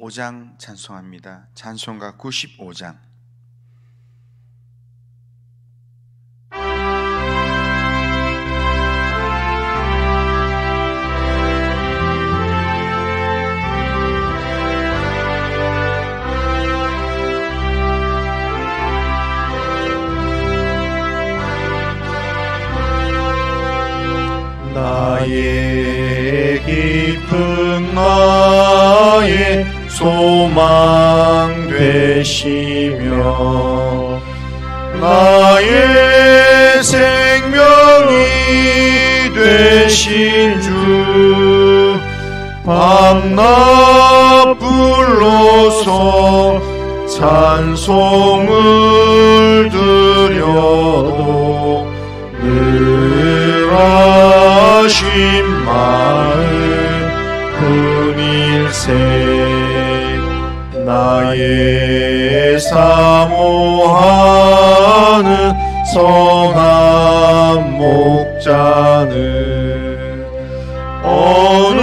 95장 찬송합니다. 찬송가 95장. 나의 깊은 나의 소망 되시며 나의 생명이 되신 주 밤낮 불러서 찬송을 드려도 늘 하신 마음 분일세 나의 사모하는 선한 목자는 어느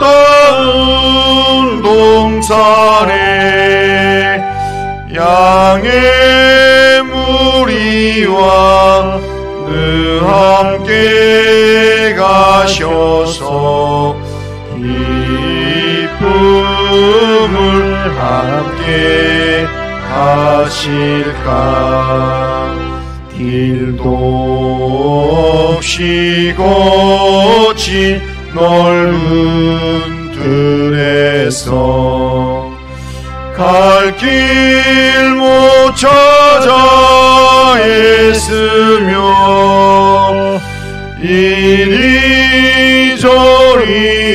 꽃다운 동산에 양의 무리와 늘 함께 가셔서 기쁨을 함께 하실까 길도 없이 거친 넓은 들에서 갈 길 못 찾아 애쓰며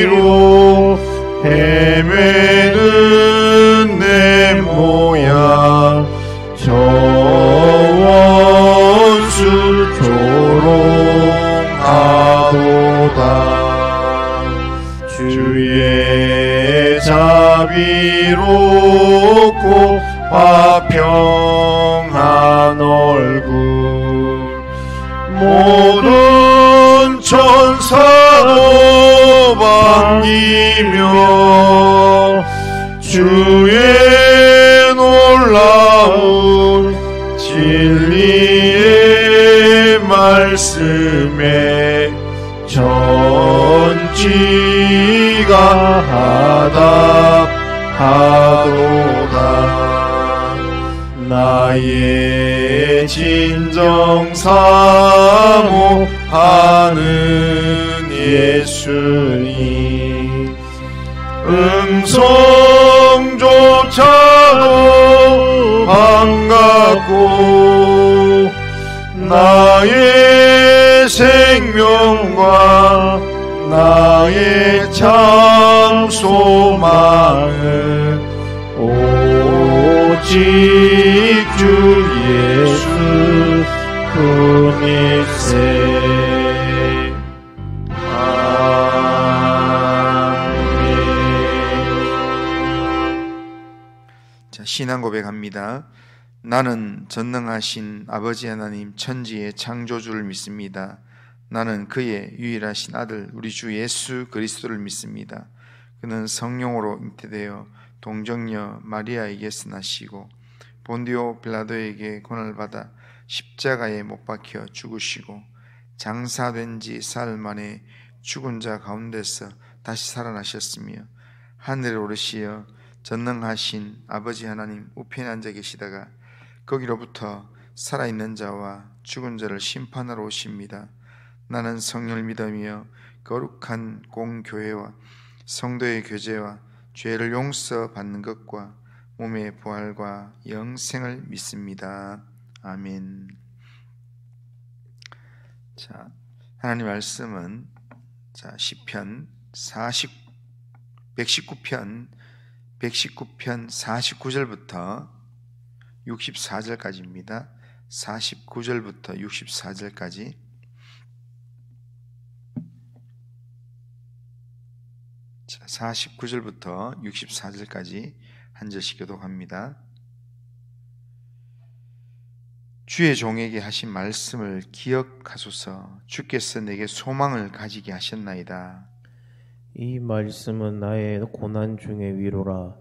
이리저리로 헤매는 내 모양 저 원수 조롱하도다 주의 자비롭고 화평한 얼굴 모든 천사도 반기며 주의 놀라운 진리의 말씀에 전지가 하답하도다 나의 진정 사모하는 예수님 음성조차도 반갑고 나의 생명과 나의 참 소망은 오직 주 예수 뿐일세. 아멘. 자, 신앙 고백합니다. 나는 전능하신 아버지 하나님 천지의 창조주를 믿습니다. 나는 그의 유일하신 아들 우리 주 예수 그리스도를 믿습니다. 그는 성령으로 잉태되어 동정녀 마리아에게서 나시고 본디오 빌라도에게 고난을 받아 십자가에 못 박혀 죽으시고 장사된 지 사흘 만에 죽은 자 가운데서 다시 살아나셨으며 하늘에 오르시어 전능하신 아버지 하나님 우편에 앉아 계시다가 거기로부터 살아있는 자와 죽은 자를 심판하러 오십니다. 나는 성령을 믿으며 거룩한 공교회와 성도의 교제와 죄를 용서받는 것과 몸의 부활과 영생을 믿습니다. 아멘. 자, 하나님 말씀은 시편 119편 49절부터 64절까지입니다. 49절부터 64절까지. 자, 49절부터 64절까지 한 절씩 교독합니다. 주의 종에게 하신 말씀을 기억하소서. 주께서 내게 소망을 가지게 하셨나이다. 이 말씀은 나의 고난 중의 위로라.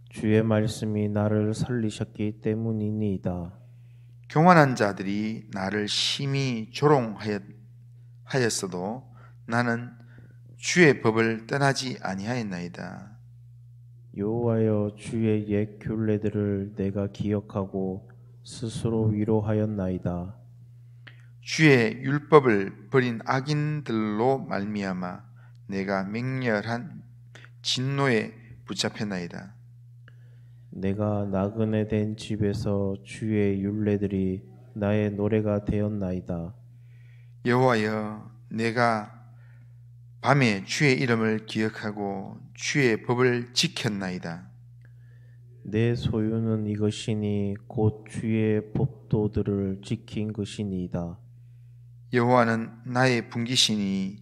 주의 말씀이 나를 살리셨기 때문이니이다. 교만한 자들이 나를 심히 조롱하였어도 나는 주의 법을 떠나지 아니하였나이다. 여호와여, 주의 옛 규례들을 내가 기억하고 스스로 위로하였나이다. 주의 율법을 버린 악인들로 말미암아 내가 맹렬한 진노에 붙잡혔나이다. 내가 나그네 된 집에서 주의 율례들이 나의 노래가 되었나이다. 여호와여, 내가 밤에 주의 이름을 기억하고 주의 법을 지켰나이다. 내 소유는 이것이니 곧 주의 법도들을 지킨 것이니이다. 여호와는 나의 분깃이시니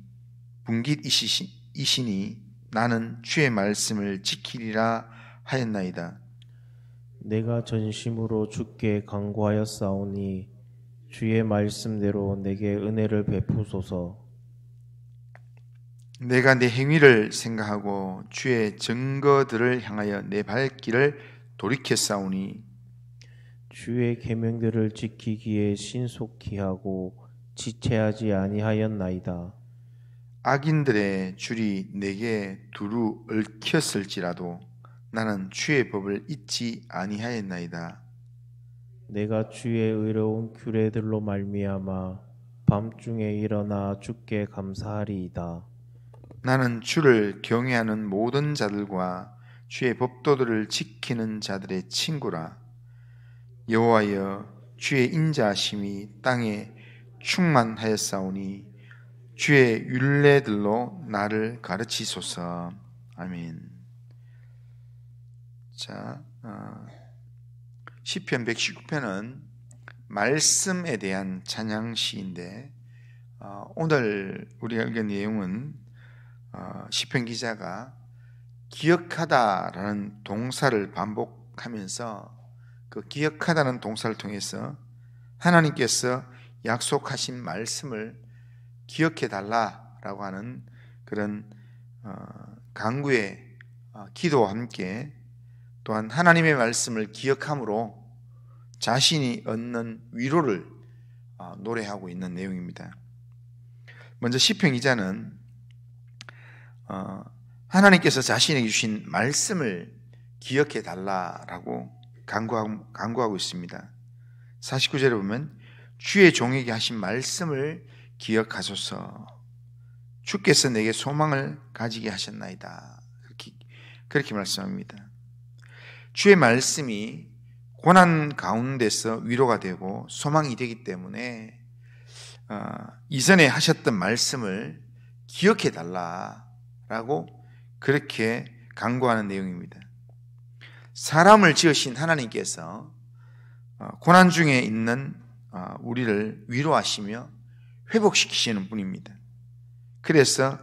나는 주의 말씀을 지키리라 하였나이다. 내가 전심으로 주께 간구하였사오니 주의 말씀대로 내게 은혜를 베푸소서. 내가 내 행위를 생각하고 주의 증거들을 향하여 내 발길을 돌이켰사오니 주의 계명들을 지키기에 신속히 하고 지체하지 아니하였나이다. 악인들의 줄이 내게 두루 얽혔을지라도 나는 주의 법을 잊지 아니하였나이다. 내가 주의 의로운 규례들로 말미암아 밤중에 일어나 주께 감사하리이다. 나는 주를 경외하는 모든 자들과 주의 법도들을 지키는 자들의 친구라. 여호와여, 주의 인자하심이 땅에 충만하였사오니 주의 율례들로 나를 가르치소서. 아멘. 자, 시편 119편은 말씀에 대한 찬양시인데 오늘 우리가 읽은 내용은 시편 기자가 기억하다라는 동사를 반복하면서 그 기억하다는 동사를 통해서 하나님께서 약속하신 말씀을 기억해 달라라고 하는 그런 간구의 기도와 함께 또한 하나님의 말씀을 기억함으로 자신이 얻는 위로를 노래하고 있는 내용입니다. 먼저 시편 기자는 하나님께서 자신에게 주신 말씀을 기억해 달라라고 간구하고 있습니다. 49절에 보면 주의 종에게 하신 말씀을 기억하소서. 주께서 내게 소망을 가지게 하셨나이다. 그렇게 말씀합니다. 주의 말씀이 고난 가운데서 위로가 되고 소망이 되기 때문에 이전에 하셨던 말씀을 기억해 달라라고 그렇게 간구하는 내용입니다. 사람을 지으신 하나님께서 고난 중에 있는 우리를 위로하시며 회복시키시는 분입니다. 그래서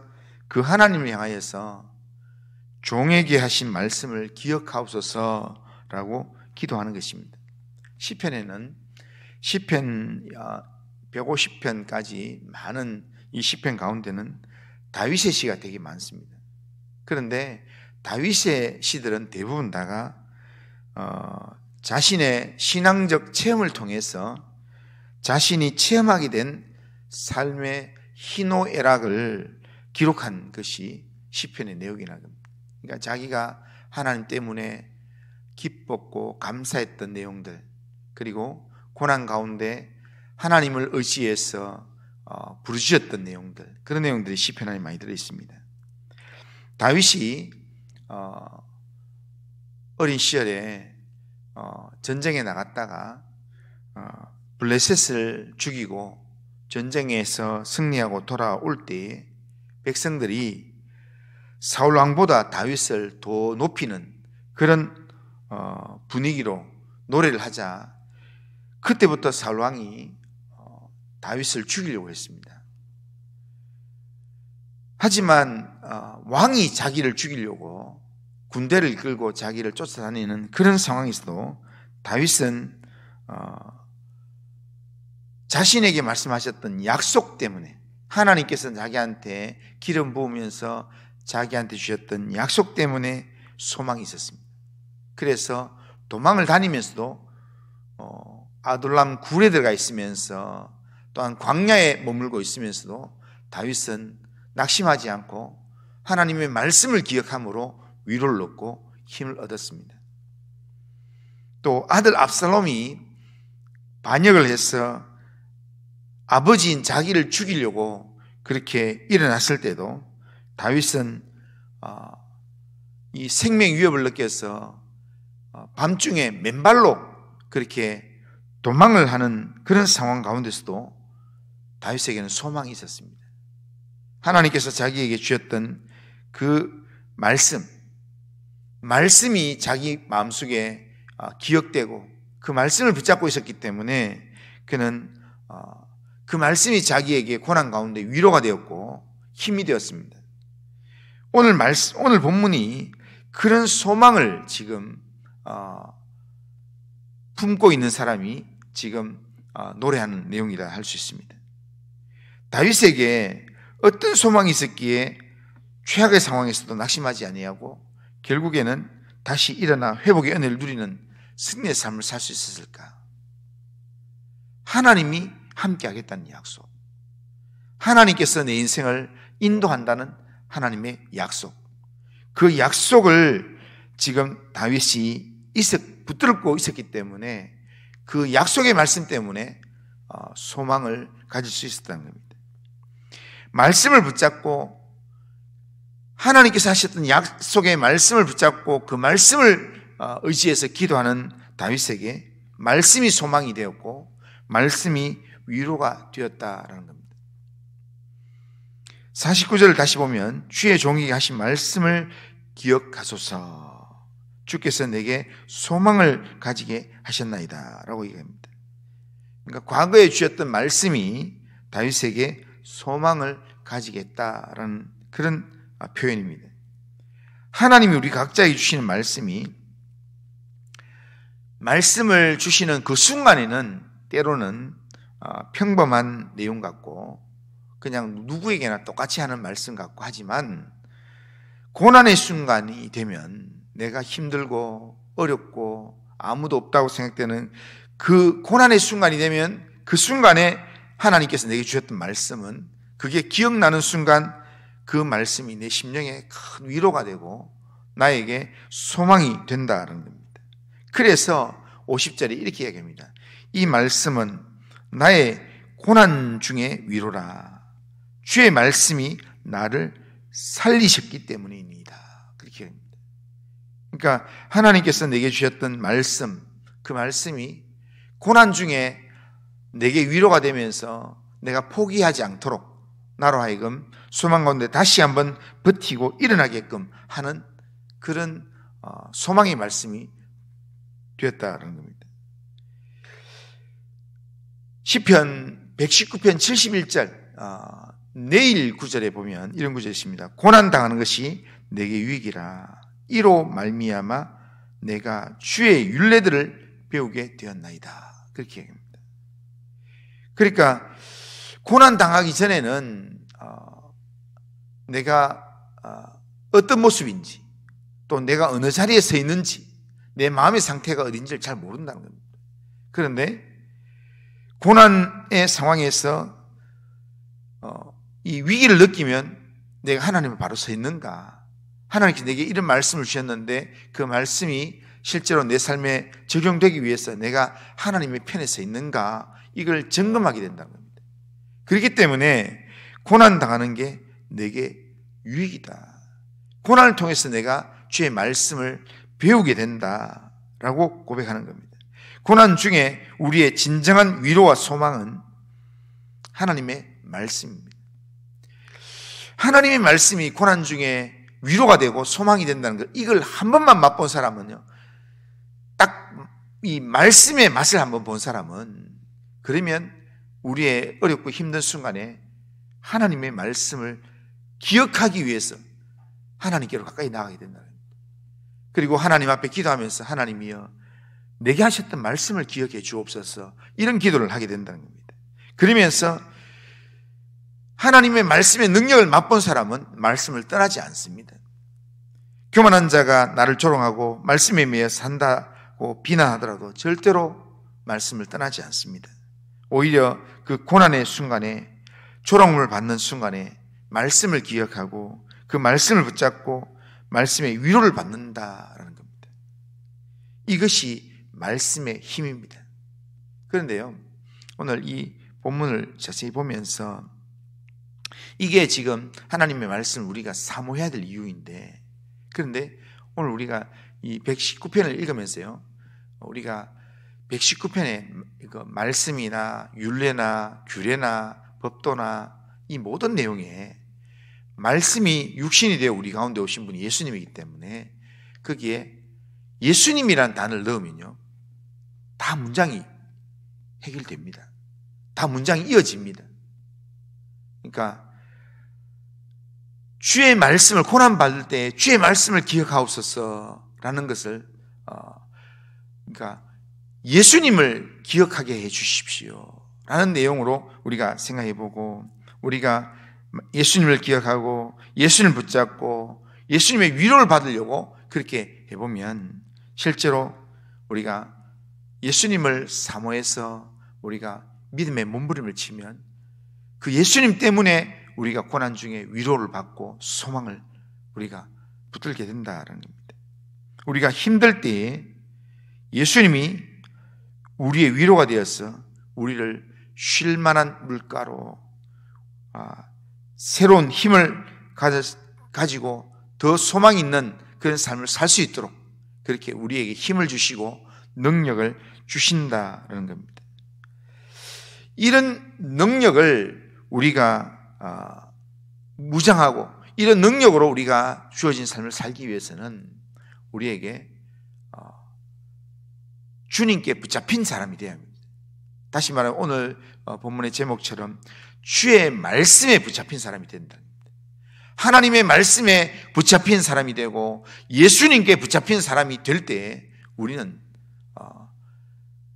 그 하나님을 향하여서 종에게 하신 말씀을 기억하옵소서라고 기도하는 것입니다. 시편에는 시편 150편까지 많은 이 시편 가운데는 다윗의 시가 되게 많습니다. 그런데 다윗의 시들은 대부분 다가 자신의 신앙적 체험을 통해서 자신이 체험하게 된 삶의 희노애락을 기록한 것이 시편의 내용이라는 겁니다. 그러니까 자기가 하나님 때문에 기뻤고 감사했던 내용들, 그리고 고난 가운데 하나님을 의지해서 부르짖었던 내용들, 그런 내용들이 시편 안에 많이 들어있습니다. 다윗이 어린 시절에 전쟁에 나갔다가 블레셋을 죽이고 전쟁에서 승리하고 돌아올 때에 백성들이 사울 왕보다 다윗을 더 높이는 그런 분위기로 노래를 하자 그때부터 사울 왕이 다윗을 죽이려고 했습니다. 하지만 왕이 자기를 죽이려고 군대를 이끌고 자기를 쫓아다니는 그런 상황에서도 다윗은 자신에게 말씀하셨던 약속 때문에 하나님께서 자기한테 기름 부으면서 자기한테 주셨던 약속 때문에 소망이 있었습니다. 그래서 도망을 다니면서도 아둘람 굴에 들어가 있으면서 또한 광야에 머물고 있으면서도 다윗은 낙심하지 않고 하나님의 말씀을 기억함으로 위로를 얻고 힘을 얻었습니다. 또 아들 압살롬이 반역을 해서 아버지인 자기를 죽이려고 그렇게 일어났을 때도 다윗은 이 생명 위협을 느껴서 밤중에 맨발로 그렇게 도망을 하는 그런 상황 가운데서도 다윗에게는 소망이 있었습니다. 하나님께서 자기에게 주셨던 그 말씀이 자기 마음속에 기억되고 그 말씀을 붙잡고 있었기 때문에 그는 그 말씀이 자기에게 고난 가운데 위로가 되었고 힘이 되었습니다. 오늘 본문이 그런 소망을 지금 품고 있는 사람이 지금 노래하는 내용이라 할 수 있습니다. 다윗에게 어떤 소망이 있었기에 최악의 상황에서도 낙심하지 아니하고 결국에는 다시 일어나 회복의 은혜를 누리는 승리의 삶을 살 수 있었을까? 하나님이 함께 하겠다는 약속, 하나님께서 내 인생을 인도한다는 하나님의 약속, 그 약속을 지금 다윗이 붙들고 있었기 때문에 그 약속의 말씀 때문에 소망을 가질 수 있었다는 겁니다. 말씀을 붙잡고 하나님께서 하셨던 약속의 말씀을 붙잡고 그 말씀을 의지해서 기도하는 다윗에게 말씀이 소망이 되었고 말씀이 위로가 되었다라는 겁니다. 49절을 다시 보면 주의 종에게 하신 말씀을 기억하소서, 주께서 내게 소망을 가지게 하셨나이다 라고 얘기합니다. 그러니까 과거에 주셨던 말씀이 다윗에게 소망을 가지게 했다라는 그런 표현입니다. 하나님이 우리 각자에게 주시는 말씀을 주시는 그 순간에는 때로는 평범한 내용 같고 그냥 누구에게나 똑같이 하는 말씀 같고 하지만 고난의 순간이 되면 내가 힘들고 어렵고 아무도 없다고 생각되는 그 고난의 순간이 되면 그 순간에 하나님께서 내게 주셨던 말씀은 그게 기억나는 순간 그 말씀이 내 심령에 큰 위로가 되고 나에게 소망이 된다는 겁니다. 그래서 50절에 이렇게 이야기합니다. 이 말씀은 나의 고난 중에 위로라. 주의 말씀이 나를 살리셨기 때문입니다. 그렇게 합니다. 그러니까 하나님께서 내게 주셨던 말씀, 그 말씀이 고난 중에 내게 위로가 되면서 내가 포기하지 않도록 나로 하여금 소망 가운데 다시 한번 버티고 일어나게끔 하는 그런 소망의 말씀이 되었다는 겁니다. 시편 119편 71절 내일 구절에 보면 이런 구절이 있습니다. 고난당하는 것이 내게 유익이라. 이로 말미암아 내가 주의 율례들을 배우게 되었나이다. 그렇게 얘기합니다. 그러니까 고난당하기 전에는 내가 어떤 모습인지 또 내가 어느 자리에 서 있는지 내 마음의 상태가 어딘지를 잘 모른다는 겁니다. 그런데 고난의 상황에서 이 위기를 느끼면 내가 하나님을 바로 서 있는가, 하나님께서 내게 이런 말씀을 주셨는데 그 말씀이 실제로 내 삶에 적용되기 위해서 내가 하나님의 편에 서 있는가, 이걸 점검하게 된다는 겁니다. 그렇기 때문에 고난당하는 게 내게 유익이다. 고난을 통해서 내가 주의 말씀을 배우게 된다라고 고백하는 겁니다. 고난 중에 우리의 진정한 위로와 소망은 하나님의 말씀입니다. 하나님의 말씀이 고난 중에 위로가 되고 소망이 된다는 것, 이걸 한 번만 맛본 사람은요, 딱 이 말씀의 맛을 한번 본 사람은 그러면 우리의 어렵고 힘든 순간에 하나님의 말씀을 기억하기 위해서 하나님께로 가까이 나가게 된다는 겁니다. 그리고 하나님 앞에 기도하면서 하나님이여 내게 하셨던 말씀을 기억해 주옵소서, 이런 기도를 하게 된다는 겁니다. 그러면서 하나님의 말씀의 능력을 맛본 사람은 말씀을 떠나지 않습니다. 교만한 자가 나를 조롱하고 말씀에 매여 산다고 비난하더라도 절대로 말씀을 떠나지 않습니다. 오히려 그 고난의 순간에, 조롱을 받는 순간에 말씀을 기억하고 그 말씀을 붙잡고 말씀의 위로를 받는다라는 겁니다. 이것이 말씀의 힘입니다. 그런데요, 오늘 이 본문을 자세히 보면서 이게 지금 하나님의 말씀을 우리가 사모해야 될 이유인데, 그런데 오늘 우리가 이 119편을 읽으면서요, 우리가 119편의 말씀이나 율례나 규례나 법도나 이 모든 내용에 말씀이 육신이 되어 우리 가운데 오신 분이 예수님이기 때문에 거기에 예수님이라는 단어를 넣으면요, 다 문장이 해결됩니다. 다 문장이 이어집니다. 그러니까 주의 말씀을, 고난받을 때 주의 말씀을 기억하옵소서라는 것을 그러니까 예수님을 기억하게 해 주십시오 라는 내용으로 우리가 생각해 보고, 우리가 예수님을 기억하고 예수님을 붙잡고 예수님의 위로를 받으려고 그렇게 해보면 실제로 우리가 예수님을 사모해서 우리가 믿음의 몸부림을 치면 그 예수님 때문에 우리가 고난 중에 위로를 받고 소망을 우리가 붙들게 된다는 겁니다. 우리가 힘들 때에 예수님이 우리의 위로가 되어서 우리를 쉴 만한 물가로 새로운 힘을 가지고 더 소망 있는 그런 삶을 살 수 있도록 그렇게 우리에게 힘을 주시고 능력을 주신다는 겁니다. 이런 능력을 우리가 무장하고 이런 능력으로 우리가 주어진 삶을 살기 위해서는 우리에게 주님께 붙잡힌 사람이 되어야 합니다. 다시 말하면 오늘 본문의 제목처럼 주의 말씀에 붙잡힌 사람이 된다. 하나님의 말씀에 붙잡힌 사람이 되고 예수님께 붙잡힌 사람이 될 때 우리는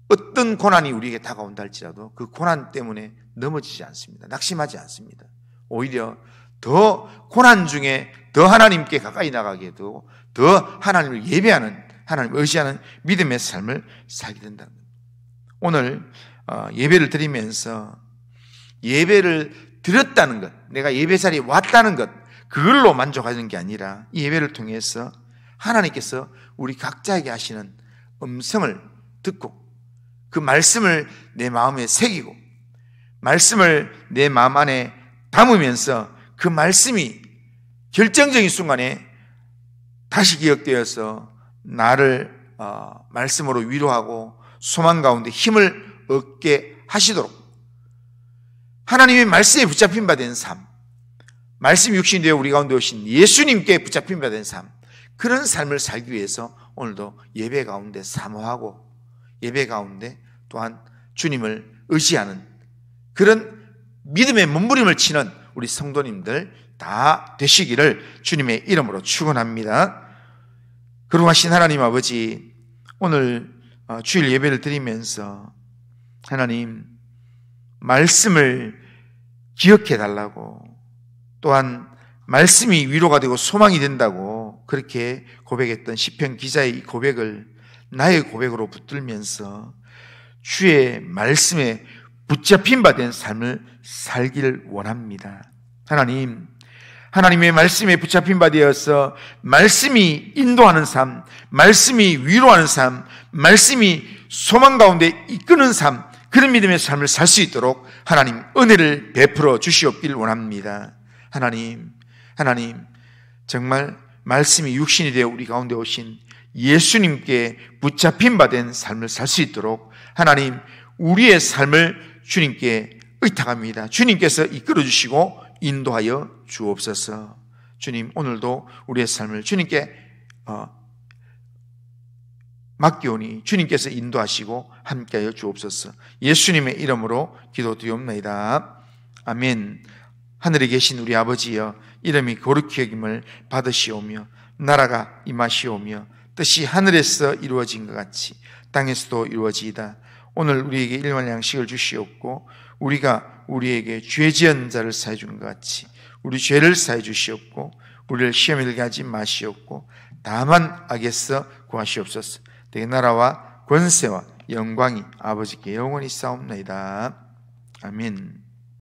어떤 고난이 우리에게 다가온다 할지라도 그 고난 때문에 넘어지지 않습니다. 낙심하지 않습니다. 오히려 더 고난 중에 더 하나님께 가까이 나가게 되고 더 하나님을 예배하는, 하나님을 의지하는 믿음의 삶을 살게 된다는 겁니다. 오늘 예배를 드리면서 예배를 드렸다는 것, 내가 예배 자리에 왔다는 것, 그걸로 만족하는 게 아니라 이 예배를 통해서 하나님께서 우리 각자에게 하시는 음성을 듣고 그 말씀을 내 마음에 새기고 말씀을 내 마음 안에 담으면서 그 말씀이 결정적인 순간에 다시 기억되어서 나를 말씀으로 위로하고 소망 가운데 힘을 얻게 하시도록 하나님의 말씀에 붙잡힌 바 된 삶, 말씀 육신이 되어 우리 가운데 오신 예수님께 붙잡힌 바 된 삶, 그런 삶을 살기 위해서 오늘도 예배 가운데 사모하고 예배 가운데 또한 주님을 의지하는 그런 믿음의 몸부림을 치는 우리 성도님들 다 되시기를 주님의 이름으로 축원합니다. 거룩하신 하나님 아버지, 오늘 주일 예배를 드리면서 하나님 말씀을 기억해 달라고, 또한 말씀이 위로가 되고 소망이 된다고 그렇게 고백했던 시편 기자의 이 고백을 나의 고백으로 붙들면서 주의 말씀에 붙잡힌 바 된 삶을 살기를 원합니다. 하나님, 하나님의 말씀에 붙잡힌 바 되어서 말씀이 인도하는 삶, 말씀이 위로하는 삶, 말씀이 소망 가운데 이끄는 삶, 그런 믿음의 삶을 살 수 있도록 하나님 은혜를 베풀어 주시옵길 원합니다. 하나님, 정말 말씀이 육신이 되어 우리 가운데 오신 예수님께 붙잡힌 바 된 삶을 살 수 있도록 하나님 우리의 삶을 주님께 의탁합니다. 주님께서 이끌어 주시고 인도하여 주옵소서. 주님, 오늘도 우리의 삶을 주님께 맡기오니 주님께서 인도하시고 함께하여 주옵소서. 예수님의 이름으로 기도드리옵나이다. 아멘. 하늘에 계신 우리 아버지여, 이름이 거룩히 여김을 받으시오며 나라가 임하시오며 뜻이 하늘에서 이루어진 것 같이 땅에서도 이루어지이다. 오늘 우리에게 일용할 양식을 주시옵고 우리가 우리에게 죄 지은 자를 사해 준 것 같이 우리 죄를 사해 주시옵고 우리를 시험에 들게 하지 마시옵고 다만 악에서 구하시옵소서. 내 나라와 권세와 영광이 아버지께 영원히 싸움나이다. 아멘.